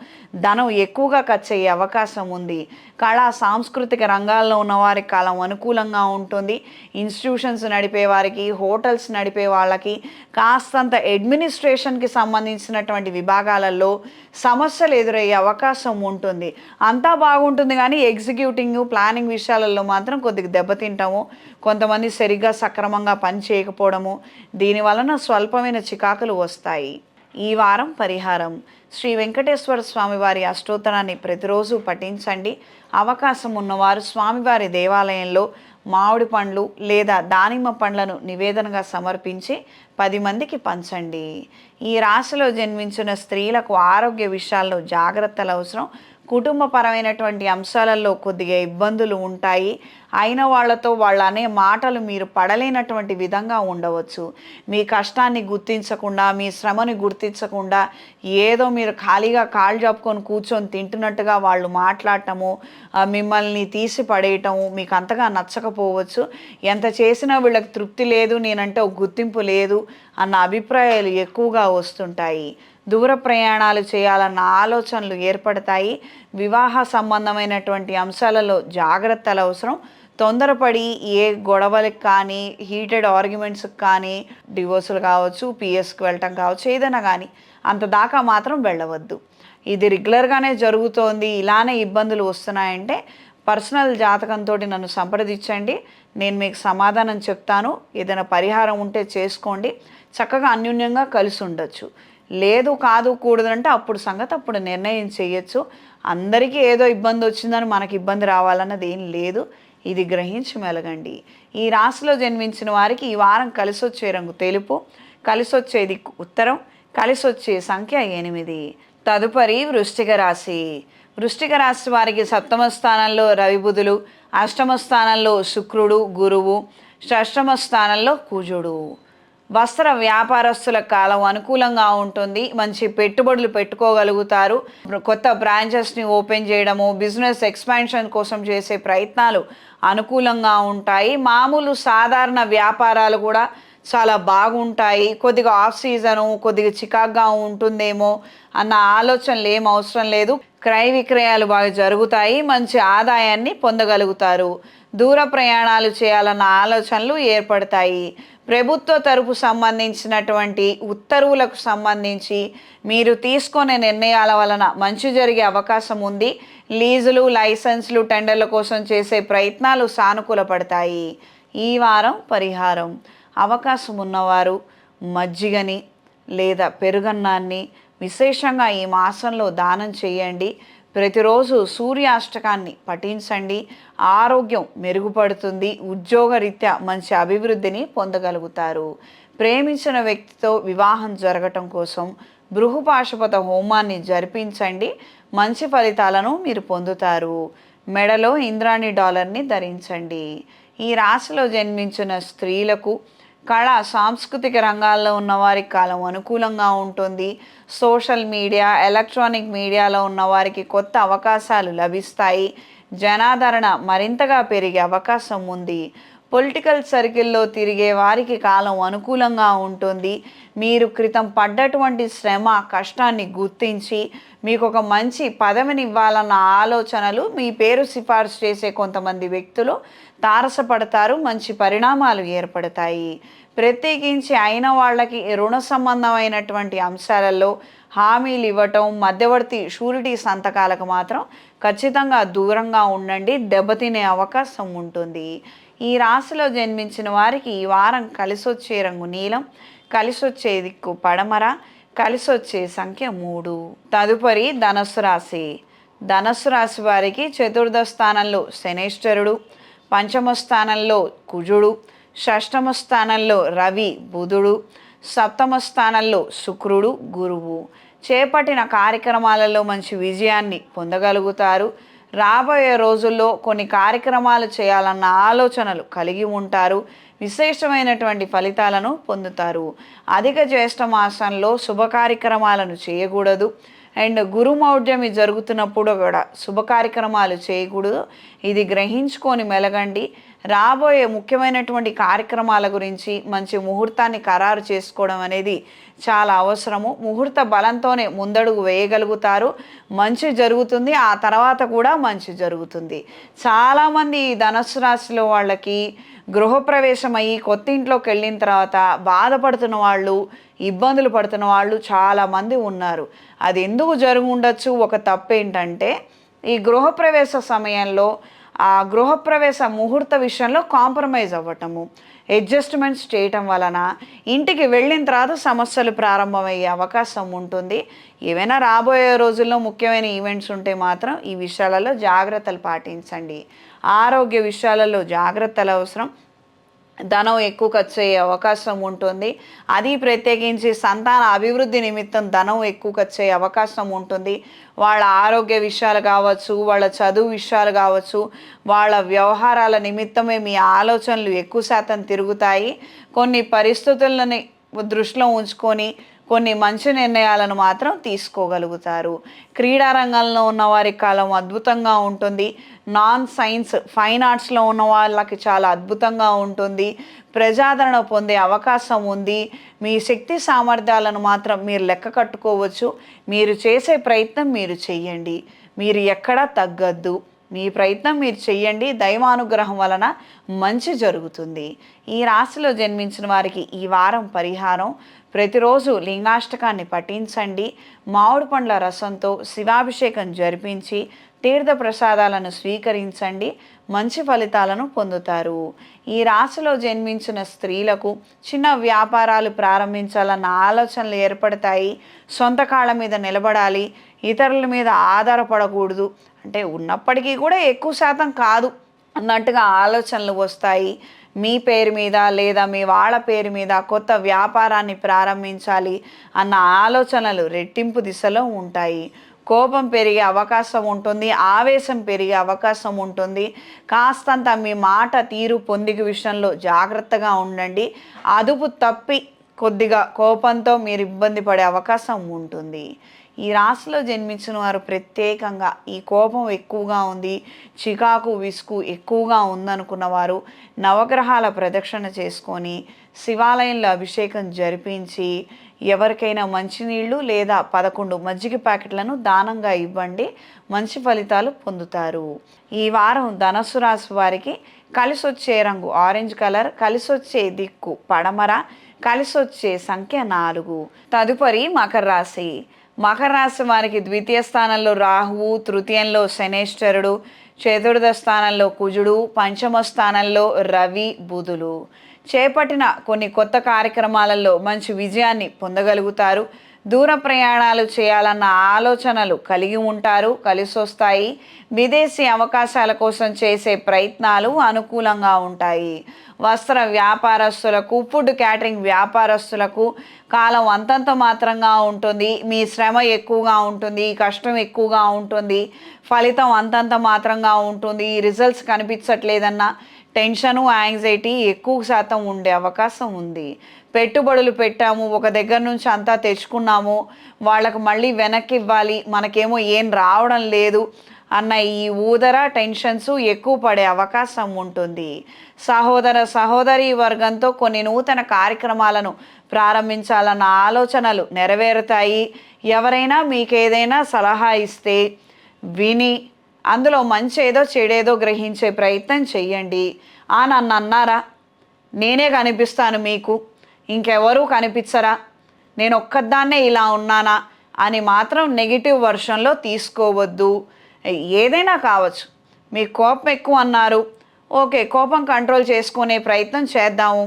ధనం ఎక్కువగా ఖర్చు అయ్యే అవకాశం ఉంది. కళా సాంస్కృతిక రంగాల్లో ఉన్నవారికి కాలం అనుకూలంగా ఉంటుంది. ఇన్స్టిట్యూషన్స్ నడిపే వారికి, హోటల్స్ నడిపే వాళ్ళకి, కాస్తంత అడ్మినిస్ట్రేషన్కి సంబంధించినటువంటి విభాగాలలో సమస్యలు ఎదురయ్యే అవకాశం ఉంటుంది. అంతా బాగుంటుంది కానీ ఎగ్జిక్యూటింగ్, ప్లానింగ్ విషయాలలో మాత్రం కొద్దిగా దెబ్బతింటాము. కొంతమంది సరిగ్గా సక్రమంగా పని చేయకపోవడము, దీనివలన స్వల్పమైన చికాకులు వస్తాయి. ఈ వారం పరిహారం: శ్రీ వెంకటేశ్వర స్వామివారి అష్టోత్తరాన్ని ప్రతిరోజు పఠించండి. అవకాశం ఉన్నవారు స్వామివారి దేవాలయంలో మామిడి పండ్లు లేదా దానిమ్మ పండ్లను నివేదనగా సమర్పించి 10 మందికి పంచండి. ఈ రాశిలో జన్మించిన స్త్రీలకు ఆరోగ్య విషయాల్లో జాగ్రత్తలు అవసరం. కుటుంబపరమైనటువంటి అంశాలలో కొద్దిగా ఇబ్బందులు ఉంటాయి. అయిన వాళ్ళతో వాళ్ళు అనే మాటలు మీరు పడలేనటువంటి విధంగా ఉండవచ్చు. మీ కష్టాన్ని గుర్తించకుండా, మీ శ్రమని గుర్తించకుండా ఏదో మీరు ఖాళీగా కాళ్ళు చెప్పుకొని కూర్చొని తింటున్నట్టుగా వాళ్ళు మాట్లాడటము, మిమ్మల్ని తీసి పడేయటము మీకు అంతగా నచ్చకపోవచ్చు. ఎంత చేసినా వీళ్ళకి తృప్తి లేదు, నేనంటే ఒక గుర్తింపు లేదు అన్న అభిప్రాయాలు ఎక్కువగా వస్తుంటాయి. దూర ప్రయాణాలు చేయాలన్న ఆలోచనలు ఏర్పడతాయి. వివాహ సంబంధమైనటువంటి అంశాలలో జాగ్రత్తలు అవసరం. తొందరపడి ఏ గొడవలకు కానీ, హీటెడ్ ఆర్గ్యుమెంట్స్కి కానీ, డివోర్సులు కావచ్చు, పిఎస్కి వెళ్ళటం కావచ్చు, ఏదైనా కానీ అంత దాకా మాత్రం వెళ్ళవద్దు. ఇది రెగ్యులర్గానే జరుగుతోంది, ఇలానే ఇబ్బందులు వస్తున్నాయంటే పర్సనల్ జాతకంతో నన్ను సంప్రదించండి, నేను మీకు సమాధానం చెప్తాను. ఏదైనా పరిహారం ఉంటే చేసుకోండి, చక్కగా అన్యోన్యంగా కలిసి ఉండొచ్చు. లేదు కాదు కూడదంటే అప్పుడు సంగతి అప్పుడు నిర్ణయం చేయొచ్చు. అందరికీ ఏదో ఇబ్బంది వచ్చిందని మనకి ఇబ్బంది రావాలన్నది ఏం లేదు. ఇది గ్రహించి మెలగండి. ఈ రాశిలో జన్మించిన వారికి ఈ వారం కలిసొచ్చే రంగు తెలుపు, కలిసొచ్చే దిక్కు ఉత్తరం, కలిసొచ్చే సంఖ్య 8. తదుపరి వృశ్చిక రాశి. వృశ్చిక రాశి వారికి సప్తమ స్థానంలో రవి బుధులు, అష్టమ స్థానంలో శుక్రుడు గురువు, షష్టమ స్థానంలో కుజుడు. వస్త్ర వ్యాపారస్తుల కాలం అనుకూలంగా ఉంటుంది. మంచి పెట్టుబడులు పెట్టుకోగలుగుతారు. కొత్త బ్రాంచెస్ని ఓపెన్ చేయడము, బిజినెస్ ఎక్స్పాన్షన్ కోసం చేసే ప్రయత్నాలు అనుకూలంగా ఉంటాయి. మామూలు సాధారణ వ్యాపారాలు కూడా చాలా బాగుంటాయి. కొద్దిగా ఆఫ్ సీజను, కొద్దిగా చికాగ్గా ఉంటుందేమో అన్న ఆలోచనలు ఏం అవసరం లేదు. క్రయ విక్రయాలు బాగా జరుగుతాయి. మంచి ఆదాయాన్ని పొందగలుగుతారు. దూర ప్రయాణాలు చేయాలన్న ఆలోచనలు ఏర్పడతాయి. ప్రభుత్వ తరపు సంబంధించినటువంటి ఉత్తర్వులకు సంబంధించి మీరు తీసుకునే నిర్ణయాల వలన మంచి జరిగే అవకాశం ఉంది. లీజులు, లైసెన్స్లు, టెండర్ల కోసం చేసే ప్రయత్నాలు సానుకూలపడతాయి. ఈ వారం పరిహారం: అవకాశం ఉన్నవారు మజ్జిగని లేదా పెరుగన్నాన్ని విశేషంగా ఈ మాసంలో దానం చేయండి. ప్రతిరోజు సూర్యాష్టకాన్ని పఠించండి. ఆరోగ్యం మెరుగుపడుతుంది. ఉద్యోగరీత్యా మంచి అభివృద్ధిని పొందగలుగుతారు. ప్రేమించిన వ్యక్తితో వివాహం జరగటం కోసం బృహపాశుపత హోమాన్ని జరిపించండి. మంచి ఫలితాలను మీరు పొందుతారు. మెడలో ఇంద్రాణి డాలర్ని ధరించండి. ఈ రాశిలో జన్మించిన స్త్రీలకు కళా సాంస్కృతిక రంగాల్లో ఉన్న వారికి కాలం అనుకూలంగా ఉంటుంది. సోషల్ మీడియా, ఎలక్ట్రానిక్ మీడియాలో ఉన్న వారికి కొత్త అవకాశాలు లభిస్తాయి. జనాదరణ మరింతగా పెరిగే అవకాశం ఉంది. పొలిటికల్ సర్కిల్లో తిరిగే వారికి కాలం అనుకూలంగా ఉంటుంది. మీరు క్రితం పడ్డటువంటి శ్రమ, కష్టాన్ని గుర్తించి మీకు ఒక మంచి పదవిని ఇవ్వాలన్న ఆలోచనలు, మీ పేరు సిఫార్సు చేసే కొంతమంది వ్యక్తులు తారసపడతారు. మంచి పరిణామాలు ఏర్పడతాయి. ప్రత్యేకించి అయిన వాళ్ళకి రుణ సంబంధమైనటువంటి అంశాలలో హామీలు ఇవ్వటం, మధ్యవర్తి షూరిటీ సంతకాలకు మాత్రం ఖచ్చితంగా దూరంగా ఉండండి. దెబ్బతినే అవకాశం ఉంటుంది. ఈ రాశిలో జన్మించిన వారికి ఈ వారం కలిసొచ్చే రంగు నీలం, కలిసొచ్చే దిక్కు పడమర, కలిసొచ్చే సంఖ్య 3. తదుపరి ధనస్సు రాశి. ధనస్సు రాశి వారికి చతుర్థ స్థానంలో శనేశ్వరుడు, పంచమ స్థానంలో కుజుడు, షష్టమ స్థానంలో రవి బుధుడు, సప్తమ స్థానంలో శుక్రుడు గురువు. చేపట్టిన కార్యక్రమాలలో మంచి విజయాన్ని పొందగలుగుతారు. రాబోయే రోజుల్లో కొన్ని కార్యక్రమాలు చేయాలన్న ఆలోచనలు కలిగి ఉంటారు. విశేషమైనటువంటి ఫలితాలను పొందుతారు. అధిక జ్యేష్ఠ మాసంలో శుభ కార్యక్రమాలను చేయకూడదు. అండ్ గురుమౌఢ్యమి జరుగుతున్నప్పుడు కూడా శుభ కార్యక్రమాలు చేయకూడదు. ఇది గ్రహించుకొని మెలగండి. రాబోయే ముఖ్యమైనటువంటి కార్యక్రమాల గురించి మంచి ముహూర్తాన్ని ఖరారు చేసుకోవడం అనేది చాలా అవసరము. ముహూర్త బలంతోనే ముందడుగు వేయగలుగుతారు. మంచి జరుగుతుంది. ఆ తర్వాత కూడా మంచి జరుగుతుంది. చాలామంది ఈ ధనుస్సు రాశిలో వాళ్ళకి గృహప్రవేశం అయ్యి కొత్త ఇంట్లోకి వెళ్ళిన తర్వాత బాధపడుతున్న వాళ్ళు, ఇబ్బందులు పడుతున్న వాళ్ళు చాలామంది ఉన్నారు. అది ఎందుకు జరిగి ఉండొచ్చు? ఒక తప్పు ఏంటంటే, ఈ గృహప్రవేశ సమయంలో ఆ గృహప్రవేశ ముహూర్త విషయంలో కాంప్రమైజ్ అవ్వటము, అడ్జస్ట్మెంట్స్ చేయటం వలన ఇంటికి వెళ్ళిన తర్వాత సమస్యలు ప్రారంభమయ్యే అవకాశం ఉంటుంది. ఏవైనా రాబోయే రోజుల్లో ముఖ్యమైన ఈవెంట్స్ ఉంటే మాత్రం ఈ విషయాలలో జాగ్రత్తలు పాటించండి. ఆరోగ్య విషయాలలో జాగ్రత్తలు అవసరం. ధనం ఎక్కువ ఖర్చు అయ్యే అవకాశం ఉంటుంది. అది ప్రత్యేకించి సంతాన అభివృద్ధి నిమిత్తం ధనం ఎక్కువ ఖర్చు అయ్యే అవకాశం ఉంటుంది. వాళ్ళ ఆరోగ్య విషయాలు కావచ్చు, వాళ్ళ చదువు విషయాలు కావచ్చు, వాళ్ళ వ్యవహారాల నిమిత్తమే మీ ఆలోచనలు ఎక్కువ శాతం తిరుగుతాయి. కొన్ని పరిస్థితులని దృష్టిలో ఉంచుకొని కొన్ని మంచి నిర్ణయాలను మాత్రం తీసుకోగలుగుతారు. క్రీడా రంగంలో ఉన్న వారి కాలం అద్భుతంగా ఉంటుంది. నాన్ సైన్స్, ఫైన్ ఆర్ట్స్లో ఉన్న వాళ్ళకి చాలా అద్భుతంగా ఉంటుంది. ప్రజాదరణ పొందే అవకాశం ఉంది. మీ శక్తి సామర్థ్యాలను మాత్రం మీరు లెక్క కట్టుకోవచ్చు. మీరు చేసే ప్రయత్నం మీరు చెయ్యండి. మీరు ఎక్కడా తగ్గద్దు. మీ ప్రయత్నం మీరు చెయ్యండి. దైవానుగ్రహం వలన మంచి జరుగుతుంది. ఈ రాశిలో జన్మించిన వారికి ఈ వారం పరిహారం: ప్రతిరోజు లింగాష్టకాన్ని పఠించండి. మామిడి పండ్ల రసంతో శివాభిషేకం జరిపించి తీర్థ ప్రసాదాలను స్వీకరించండి. మంచి ఫలితాలను పొందుతారు. ఈ రాశిలో జన్మించిన స్త్రీలకు చిన్న వ్యాపారాలు ప్రారంభించాలన్న ఆలోచనలు ఏర్పడతాయి. సొంత కాళ్ళ మీద నిలబడాలి, ఇతరుల మీద ఆధారపడకూడదు, అంటే ఉన్నప్పటికీ కూడా ఎక్కువ శాతం కాదు అన్నట్టుగా ఆలోచనలు వస్తాయి. మీ పేరు మీద లేదా మీ వాళ్ళ పేరు మీద కొత్త వ్యాపారాన్ని ప్రారంభించాలి అన్న ఆలోచనలు రెట్టింపు దిశలో ఉంటాయి. కోపం పెరిగే అవకాశం ఉంటుంది. ఆవేశం పెరిగే అవకాశం ఉంటుంది. కాస్తంత మీ మాట తీరు పొందిక విషయంలో జాగ్రత్తగా ఉండండి. అదుపు తప్పి కొద్దిగా కోపంతో మీరు ఇబ్బంది పడే అవకాశం ఉంటుంది. ఈ రాశిలో జన్మించిన వారు ప్రత్యేకంగా ఈ కోపం ఎక్కువగా ఉంది, చికాకు విసుగు ఎక్కువగా ఉందనుకున్న వారు నవగ్రహాల ప్రదక్షిణ చేసుకొని శివాలయంలో అభిషేకం జరిపించి ఎవరికైనా మంచినీళ్ళు లేదా 11 మజ్జిగ ప్యాకెట్లను దానంగా ఇవ్వండి. మంచి ఫలితాలు పొందుతారు. ఈ వారం ధనుస్సు రాశి వారికి కలిసొచ్చే రంగు ఆరెంజ్ కలర్, కలిసొచ్చే దిక్కు పడమర, కలిసొచ్చే సంఖ్య 4. తదుపరి మకర రాశి. మకర రాశి వారికి ద్వితీయ స్థానంలో రాహువు, తృతీయంలో శనేశ్వరుడు, చతుర్థ స్థానంలో కుజుడు, పంచమ స్థానంలో రవి బుధులు. చేపట్టిన కొన్ని కొత్త కార్యక్రమాలలో మంచి విజయాన్ని పొందగలుగుతారు. దూర ప్రయాణాలు చేయాలన్న ఆలోచనలు కలిగి ఉంటారు, కలిసి వస్తాయి. విదేశీ అవకాశాల కోసం చేసే ప్రయత్నాలు అనుకూలంగా ఉంటాయి. వస్త్ర వ్యాపారస్తులకు, ఫుడ్ క్యాటరింగ్ వ్యాపారస్తులకు కాలం అంతంత మాత్రంగా ఉంటుంది. మీ శ్రమ ఎక్కువగా ఉంటుంది, కష్టం ఎక్కువగా ఉంటుంది, ఫలితం అంతంత మాత్రంగా ఉంటుంది. రిజల్ట్స్ కనిపించట్లేదన్నా టెన్షను, యాంగ్జైటీ ఎక్కువ శాతం ఉండే అవకాశం ఉంది. పెట్టుబడులు పెట్టాము, ఒక దగ్గర నుంచి అంతా తెచ్చుకున్నాము, వాళ్ళకు మళ్ళీ వెనక్కి ఇవ్వాలి, మనకేమో ఏం రావడం లేదు అన్న ఈ ఊదర టెన్షన్స్ ఎక్కువ పడే అవకాశం ఉంటుంది. సహోదరీ వర్గంతో కొన్ని నూతన కార్యక్రమాలను ప్రారంభించాలన్న ఆలోచనలు నెరవేరుతాయి. ఎవరైనా మీకేదైనా సలహా ఇస్తే విని అందులో మంచేదో చెడేదో గ్రహించే ప్రయత్నం చెయ్యండి. నన్ను అన్నారా, నేనే కనిపిస్తాను మీకు, ఇంకెవరూ కనిపించరా, నేను ఒక్కదాన్నే ఇలా ఉన్నానా అని మాత్రం నెగిటివ్ వర్షన్లో తీసుకోవద్దు. ఏదైనా కావచ్చు, మీకు కోపం ఎక్కువ అన్నారు, ఓకే, కోపం కంట్రోల్ చేసుకునే ప్రయత్నం చేద్దాము.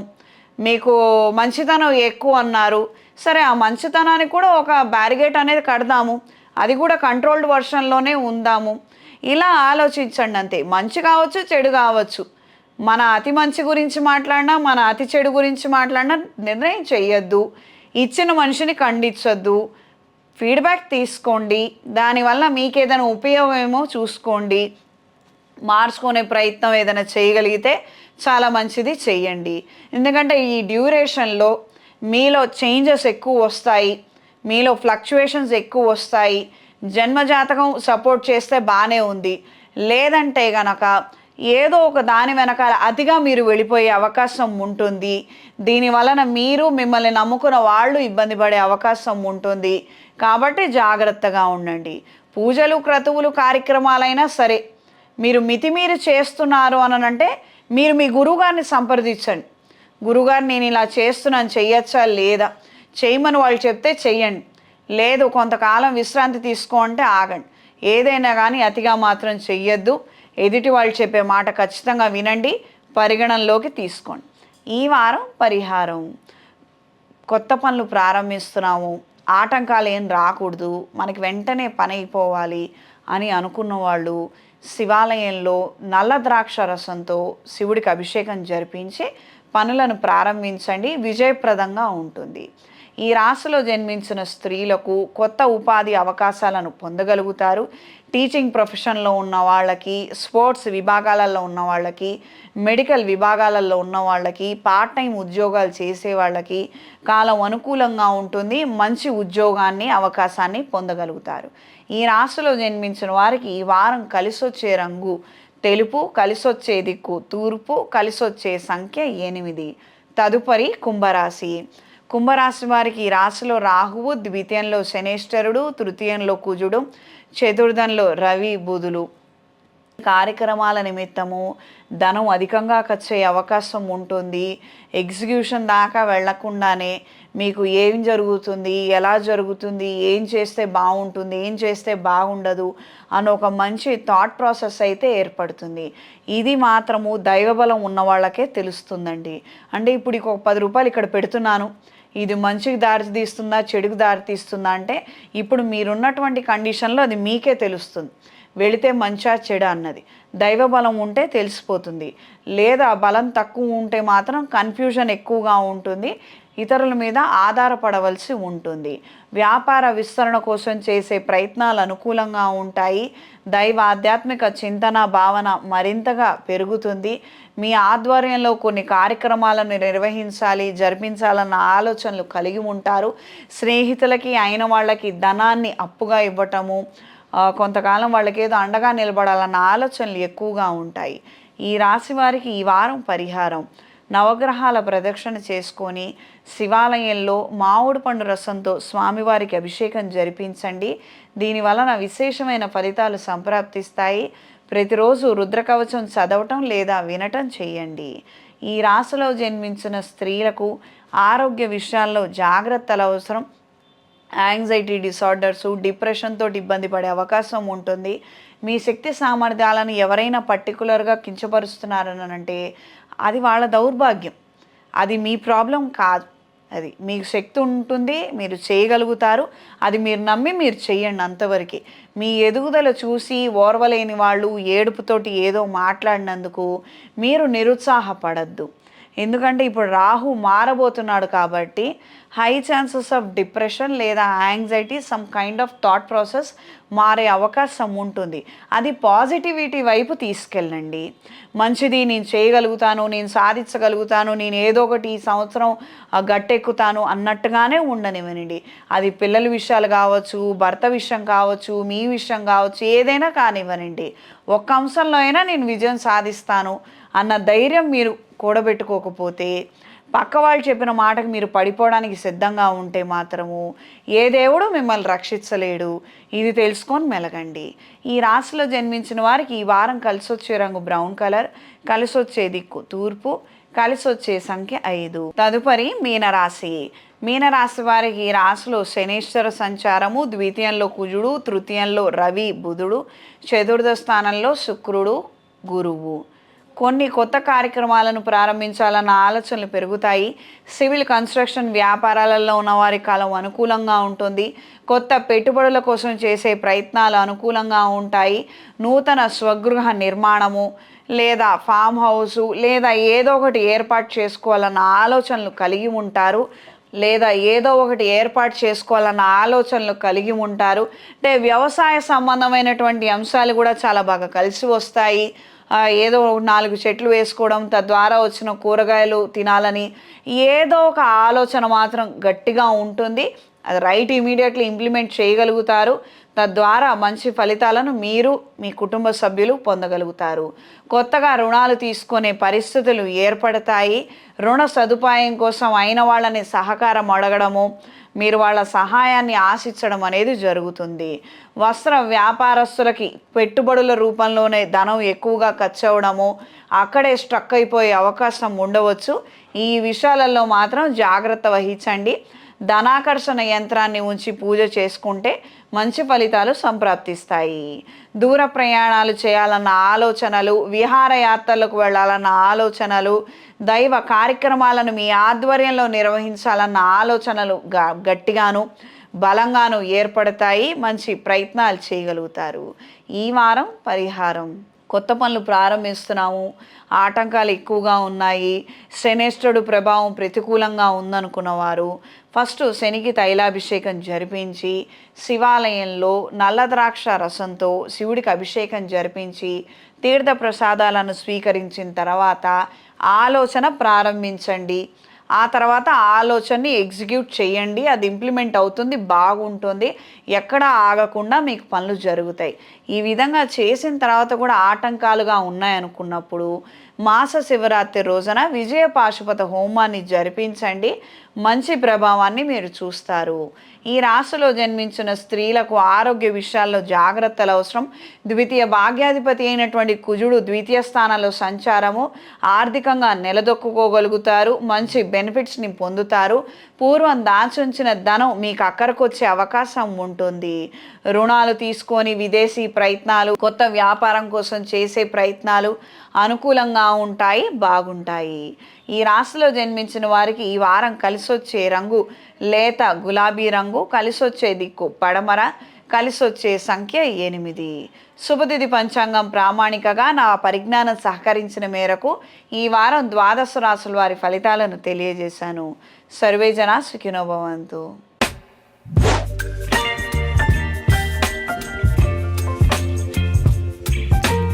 మీకు మంచితనం ఎక్కువ అన్నారు, సరే ఆ మంచితనానికి కూడా ఒక బ్యారిగేట్ అనేది కడదాము, అది కూడా కంట్రోల్డ్ వర్షన్లోనే ఉందాము. ఇలా ఆలోచించండి అంతే. మంచి కావచ్చు, చెడు కావచ్చు, మన అతి మంచి గురించి మాట్లాడినా మన అతి చెడు గురించి మాట్లాడినా నిర్ణయం చెయ్యొద్దు. ఇచ్చిన మనిషిని ఖండించొద్దు. ఫీడ్బ్యాక్ తీసుకోండి, దానివల్ల మీకు ఏదైనా ఉపయోగమేమో చూసుకోండి. మార్చుకునే ప్రయత్నం ఏదైనా చేయగలిగితే చాలా మంచిది, చెయ్యండి. ఎందుకంటే ఈ డ్యూరేషన్లో మీలో చేంజెస్ ఎక్కువ వస్తాయి, మీలో ఫ్లక్చువేషన్స్ ఎక్కువ వస్తాయి. జన్మజాతకం సపోర్ట్ చేస్తే బాగానే ఉంది, లేదంటే గనక ఏదో ఒక దాని వెనకాల అతిగా మీరు వెళ్ళిపోయే అవకాశం ఉంటుంది. దీని వలన మీరు, మిమ్మల్ని నమ్ముకున్న వాళ్ళు ఇబ్బంది పడే అవకాశం ఉంటుంది. కాబట్టి జాగ్రత్తగా ఉండండి. పూజలు, క్రతువులు, కార్యక్రమాలైనా సరే మీరు మితిమీరి చేస్తున్నారు అనంటే మీరు మీ గురువుగారిని సంప్రదించండి. గురువుగారు, నేను ఇలా చేస్తున్నాను, చెయ్యొచ్చా లేదా, చేయమని వాళ్ళు చెప్తే చెయ్యండి. లేదు కొంతకాలం విశ్రాంతి తీసుకో అంటే ఆగండి. ఏదైనా కానీ అతిగా మాత్రం చెయ్యొద్దు. ఎదుటి వాళ్ళు చెప్పే మాట ఖచ్చితంగా వినండి, పరిగణనలోకి తీసుకోండి. ఈ వారం పరిహారం: కొత్త పనులు ప్రారంభిస్తున్నాము, ఆటంకాలు ఏం రాకూడదు, మనకి వెంటనే పని అయిపోవాలి అని అనుకున్న వాళ్ళు శివాలయంలో నల్ల ద్రాక్ష రసంతో శివుడికి అభిషేకం జరిపించి పనులను ప్రారంభించండి, విజయప్రదంగా ఉంటుంది. ఈ రాశిలో జన్మించిన స్త్రీలకు కొత్త ఉపాధి అవకాశాలను పొందగలుగుతారు. టీచింగ్ ప్రొఫెషన్లో ఉన్న వాళ్ళకి, స్పోర్ట్స్ విభాగాలలో ఉన్న వాళ్ళకి, మెడికల్ విభాగాలలో ఉన్న వాళ్ళకి, పార్ట్ టైం ఉద్యోగాలు చేసే వాళ్ళకి కాలం అనుకూలంగా ఉంటుంది. మంచి ఉద్యోగాన్ని, అవకాశాన్ని పొందగలుగుతారు. ఈ రాశిలో జన్మించిన వారికి ఈ వారం కలిసొచ్చే రంగు తెలుపు, కలిసొచ్చే దిక్కు తూర్పు, కలిసొచ్చే సంఖ్య 8. తదుపరి కుంభరాశి. కుంభరాశి వారికి ఈ రాశిలో రాహువు, ద్వితీయంలో శనేశ్వరుడు, తృతీయంలో కుజుడు, చతుర్థంలో రవి, బుధులు. కార్యక్రమాల నిమిత్తము ధనం అధికంగా ఖర్చు అయ్యే అవకాశం ఉంటుంది. ఎగ్జిక్యూషన్ దాకా వెళ్లకుండానే మీకు ఏం జరుగుతుంది, ఎలా జరుగుతుంది, ఏం చేస్తే బాగుంటుంది, ఏం చేస్తే బాగుండదు అని ఒక మంచి థాట్ ప్రాసెస్ అయితే ఏర్పడుతుంది. ఇది మాత్రము దైవబలం ఉన్న వాళ్ళకే తెలుస్తుందండి. అంటే ఇప్పుడు ఒక 10 రూపాయలు ఇక్కడ పెడుతున్నాను, ఇది మంచికి దారి తీస్తుందా, చెడుకు దారి తీస్తుందా అంటే ఇప్పుడు మీరున్నటువంటి కండిషన్లో అది మీకే తెలుస్తుంది. వెళితే మంచా చెడ అన్నది దైవబలం ఉంటే తెలిసిపోతుంది. లేదా బలం తక్కువ ఉంటే మాత్రం కన్ఫ్యూజన్ ఎక్కువగా ఉంటుంది, ఇతరుల మీద ఆధారపడవలసి ఉంటుంది. వ్యాపార విస్తరణ కోసం చేసే ప్రయత్నాలు అనుకూలంగా ఉంటాయి. దైవ ఆధ్యాత్మిక చింతన భావన మరింతగా పెరుగుతుంది. మీ ఆధ్వర్యంలో కొన్ని కార్యక్రమాలను నిర్వహించాలి, జరిపించాలన్న ఆలోచనలు కలిగి ఉంటారు. స్నేహితులకి, అయిన వాళ్ళకి ధనాన్ని అప్పుగా ఇవ్వటము, కొంతకాలం వాళ్ళకి ఏదో అండగా నిలబడాలన్న ఆలోచనలు ఎక్కువగా ఉంటాయి. ఈ రాశి వారికి ఈ వారం పరిహారం: నవగ్రహాల ప్రదక్షిణ చేసుకొని శివాలయంలో మామిడి పండు రసంతో స్వామివారికి అభిషేకం జరిపించండి. దీనివలన విశేషమైన ఫలితాలు సంప్రాప్తిస్తాయి. ప్రతిరోజు రుద్రకవచం చదవటం లేదా వినటం చేయండి. ఈ రాశిలో జన్మించిన స్త్రీలకు ఆరోగ్య విషయాల్లో జాగ్రత్తలు అవసరం. యాంగ్జైటీ డిసార్డర్సు, డిప్రెషన్ తోటి ఇబ్బంది పడే అవకాశం ఉంటుంది. మీ శక్తి సామర్థ్యాలను ఎవరైనా పర్టికులర్గా కించపరుస్తున్నారని అంటే అది వాళ్ళ దౌర్భాగ్యం, అది మీ ప్రాబ్లం కాదు. అది మీకు శక్తి ఉంటుంది, మీరు చేయగలుగుతారు, అది మీరు నమ్మి మీరు చెయ్యండి అంతవరకు. మీ ఎదుగుదల చూసి ఓర్వలేని వాళ్ళు ఏడుపుతోటి ఏదో మాట్లాడినందుకు మీరు నిరుత్సాహపడద్దు. ఎందుకంటే ఇప్పుడు రాహు మారబోతున్నాడు కాబట్టి హై ఛాన్సెస్ ఆఫ్ డిప్రెషన్ లేదా anxiety, some kind of thought process మారే అవకాశం ఉంటుంది. అది పాజిటివిటీ వైపు తీసుకెళ్ళండి. మంచిది, నేను చేయగలుగుతాను, నేను సాధించగలుగుతాను, నేను ఏదో ఒకటి ఈ సంవత్సరం గట్టెక్కుతాను అన్నట్టుగానే ఉండనివ్వనండి. అది పిల్లల విషయాలు కావచ్చు, భర్త విషయం కావచ్చు, మీ విషయం కావచ్చు, ఏదైనా కానివ్వనండి. ఒక్క అంశంలో అయినా నేను విజయం సాధిస్తాను అన్న ధైర్యం మీరు కూడబెట్టుకోకపోతే, పక్క వాళ్ళు చెప్పిన మాటకు మీరు పడిపోవడానికి సిద్ధంగా ఉంటే మాత్రము ఏ దేవుడు మిమ్మల్ని రక్షించలేడు. ఇది తెలుసుకొని మెలగండి. ఈ రాశిలో జన్మించిన వారికి ఈ వారం కలిసి వచ్చే రంగు బ్రౌన్ కలర్, కలిసి వచ్చే దిక్కు తూర్పు, కలిసి వచ్చే సంఖ్య 5. తదుపరి మీనరాశి. మీనరాశి వారికి ఈ రాశిలో శనేశ్వర సంచారము, ద్వితీయంలో కుజుడు, తృతీయంలో రవి బుధుడు, చతుర్థ స్థానంలో శుక్రుడు గురువు. కొన్ని కొత్త కార్యక్రమాలను ప్రారంభించాలన్న ఆలోచనలు పెరుగుతాయి. సివిల్, కన్స్ట్రక్షన్ వ్యాపారాలలో ఉన్న వారి కాలం అనుకూలంగా ఉంటుంది. కొత్త పెట్టుబడుల కోసం చేసే ప్రయత్నాలు అనుకూలంగా ఉంటాయి. నూతన స్వగృహ నిర్మాణము లేదా ఫామ్ హౌసు లేదా ఏదో ఒకటి ఏర్పాటు చేసుకోవాలన్న ఆలోచనలు కలిగి ఉంటారు. అంటే వ్యవసాయ సంబంధమైనటువంటి అంశాలు కూడా చాలా బాగా కలిసి వస్తాయి. ఏదో 4 చెట్లు వేసుకోవడం, తద్వారా వచ్చిన కూరగాయలు తినాలని ఏదో ఒక ఆలోచన మాత్రం గట్టిగా ఉంటుంది. అది రైట్, ఇమీడియట్లీ ఇంప్లిమెంట్ చేయగలుగుతారు. తద్వారా మంచి ఫలితాలను మీరు, మీ కుటుంబ సభ్యులు పొందగలుగుతారు. కొత్తగా రుణాలు తీసుకునే పరిస్థితులు ఏర్పడతాయి. రుణ సదుపాయం కోసం అయిన వాళ్ళని సహకారం అడగడము, మీరు వాళ్ళ సహాయాన్ని ఆశించడం అనేది జరుగుతుంది. వస్త్ర వ్యాపారస్తులకి పెట్టుబడుల రూపంలోనే ధనం ఎక్కువగా ఖర్చు అవ్వడము, అక్కడే స్ట్రక్ అయిపోయే అవకాశం ఉండవచ్చు. ఈ విషయాలలో మాత్రం జాగ్రత్త వహించండి. ధనాకర్షణ యంత్రాన్ని ఉంచి పూజ చేసుకుంటే మంచి ఫలితాలు సంప్రాప్తిస్తాయి. దూర ప్రయాణాలు చేయాలన్న ఆలోచనలు, విహారయాత్రలకు వెళ్ళాలన్న ఆలోచనలు, దైవ కార్యక్రమాలను మీ ఆధ్వర్యంలో నిర్వహించాలన్న ఆలోచనలు గట్టిగాను బలంగాను ఏర్పడతాయి. మంచి ప్రయత్నాలు చేయగలుగుతారు. ఈ వారం పరిహారం: కొత్త పనులు ప్రారంభిస్తున్నాము, ఆటంకాలు ఎక్కువగా ఉన్నాయి, శనేశ్వరుడు ప్రభావం ప్రతికూలంగా ఉందనుకున్నవారు ఫస్ట్ శనికి తైలాభిషేకం జరిపించి, శివాలయంలో నల్ల ద్రాక్ష రసంతో శివుడికి అభిషేకం జరిపించి, తీర్థ ప్రసాదాలను స్వీకరించిన తర్వాత ఆలోచన ప్రారంభించండి. ఆ తర్వాత ఆలోచనని ఎగ్జిక్యూట్ చేయండి. అది ఇంప్లిమెంట్ అవుతుంది, బాగుంటుంది. ఎక్కడ ఆగకుండా మీకు పనులు జరుగుతాయి. ఈ విధంగా చేసిన తర్వాత కూడా ఆటంకాలుగా ఉన్నాయనుకున్నప్పుడు మాస శివరాత్రి రోజున విజయ పాశుపత హోమాన్ని జరిపించండి. మంచి ప్రభావాన్ని మీరు చూస్తారు. ఈ రాశిలో జన్మించిన స్త్రీలకు ఆరోగ్య విషయాల్లో జాగ్రత్తలు అవసరం. ద్వితీయ భాగ్యాధిపతి అయినటువంటి కుజుడు ద్వితీయ స్థానంలో సంచారము, ఆర్థికంగా నిలదొక్కుకోగలుగుతారు. మంచి బెనిఫిట్స్ని పొందుతారు. పూర్వం దాచుంచిన ధనం మీకు అక్కడికి వచ్చే అవకాశం ఉంటుంది. రుణాలు తీసుకొని విదేశీ ప్రయత్నాలు, కొత్త వ్యాపారం కోసం చేసే ప్రయత్నాలు అనుకూలంగా ఉంటాయి, బాగుంటాయి. ఈ రాశిలో జన్మించిన వారికి ఈ వారం కలిసొచ్చే రంగు లేత గులాబీ రంగు, కలిసొచ్చే దిక్కు పడమర, కలిసొచ్చే సంఖ్య 8. శుభతిథి పంచాంగం ప్రామాణికగా నా పరిజ్ఞానం సహకరించిన మేరకు ఈ వారం 12 రాశుల వారి ఫలితాలను తెలియజేశాను. సర్వేజన సుఖినో భవంతు.